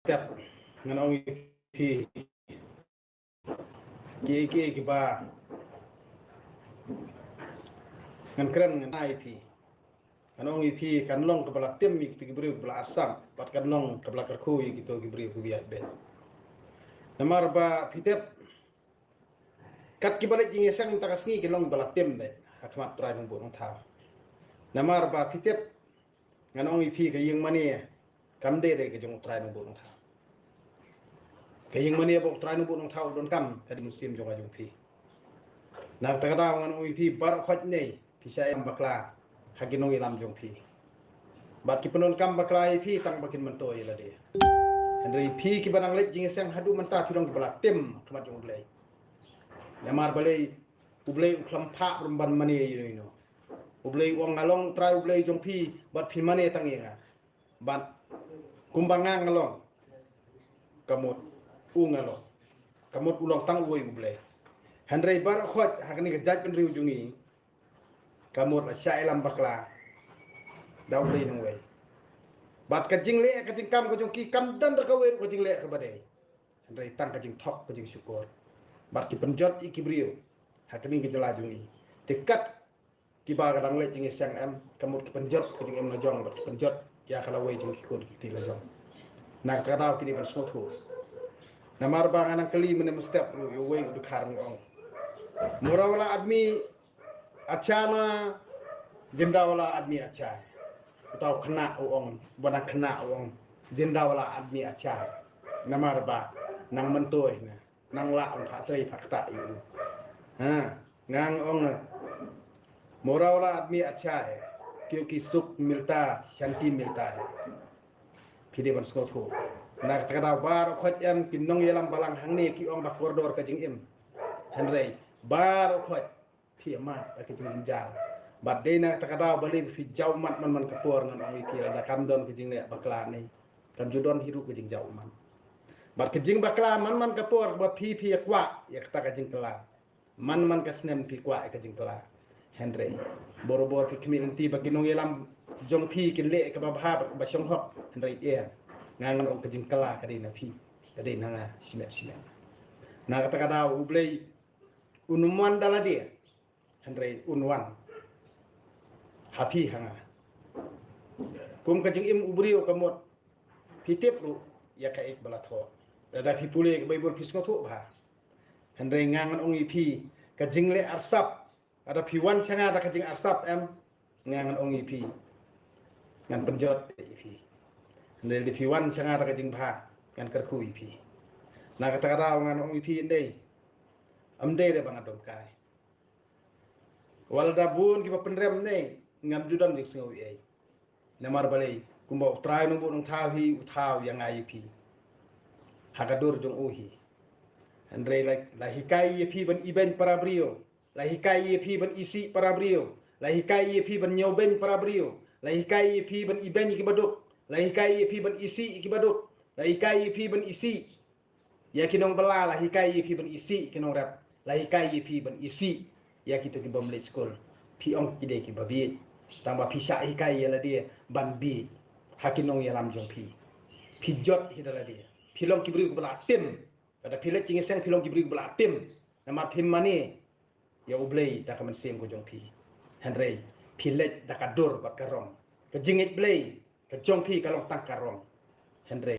step ngan ong pi ki ba ngan kren ngan ai pi kan ong pi kan long ke bala tim ki beri bala asam pat kan long ke bala kerku ki to ki beri ku biat ben namar ba pitep kat ki balik jing sang takas ngi ki long bala tim be hakmat trai nang bu nang tha namar ba pitep ngan ong pi ka yeng mani kam de ke jong trai nang bu nang tha ke yeng mani bok trai nang bu nang tha don kam ka dim sim jong ajong pi nak ta da ngan ong pi bar khot nei pi sai am bakla haginong ilam jong pi bat ki penon kam bakla pi tang bakin mentoi la de henry pi ki banang lek jing sang hadu menta pi dong ki bala tim khmat jong blai namar balai ublai uklam pha rumban mani no ublai wong ngalong trai ublai jong pi bat pi mani tang yenga bat kumbangang ngalong kamut ngalong kamut ulong tang woi ublai henry bar khot hakni ka jaj pen riu jungi kamut la syai lam bakla daw le nang wei bat ka jing le ka jing kam ko jong ki kam dan ka we ko jing le ka badai henry tang ka jing thok ka jing syukur bat ki penjot iki brio hakni ke jela jungi tekat ki ba kadang le jing sang am kamut ki penjot ki jing em na jong bat ki penjot ya kala we jing ki kon ki ti la jong nak ka daw ki ni ban so thu namar ba nganang kali men mustap yo we du khar ngong murawala admi achana jindawala admi acha tau khna ong bana khna ong jindawala admi acha namar ba nang mentoi na nang la ong pha trei phak ta yu ha ngang ong murawala admi acha kyunki sukh milta shanti milta hai phide ban sko tho nak kada bar khot em kinong yelam balang hangni ki ong ba koridor ka jing em henry bar khot phi ma ka jing jal bat dena takada bali fi jaw mat man kapor ngan ong iki da kam don ke jing le bakla ni kam judon hiru ke jing jaw man bat ke jing bakla man kapor ba phi kwa ya ta ka jing kala man ka snem phi kwa ka jing kala henry bor ki community baginong yelam jong phi ke le ka ba ba shong hok henry e ngang ong ke jing kala ka dina phi ka dina nga simet na ka takada ublei unuman dala dia henry unwan happy hanga kum ka jing im ubrio kamot pitep ru ya ka ek bala tho da phi pule ka baibol phi ngo tho ba henry ngangan ong ip ka jing le arsap ada phi wan sanga da ka jing arsap em ngangan ong ip ngan penjot ip henry di phi wan sanga da ka jing pha ngan kar khu ip na ka ta ra ngan ong ip ndei amde de bang adom kai walda bun ki penrem nei ngam judan dik sengawi ai namar balai kumba trai no bu nang thawi uthaw yang ai pi hakadur jong uhi andre la hikai pi ban iben para brio la hikai pi ban isi para brio la hikai pi ban nyoben para brio la hikai pi ban iben ki baduk la hikai pi ban isi ki baduk la hikai pi ban isi ya kinong bala la hikai pi ban isi kinong rap la hikai pi ban isi ya kita ki bomlet school pi ong ide ki babi tamba pisa hikai yala dia ban bi hakinong yalam jong pi jot hidala dia pilong ki bri ku bala tim kada pilet jinge seng pilong ki bri ku bala tim nama pim mani ya ublei da kamen sem ko jong pi henry pilet da kadur bat karong ka jingit blei ka jong pi kalong tang karong henry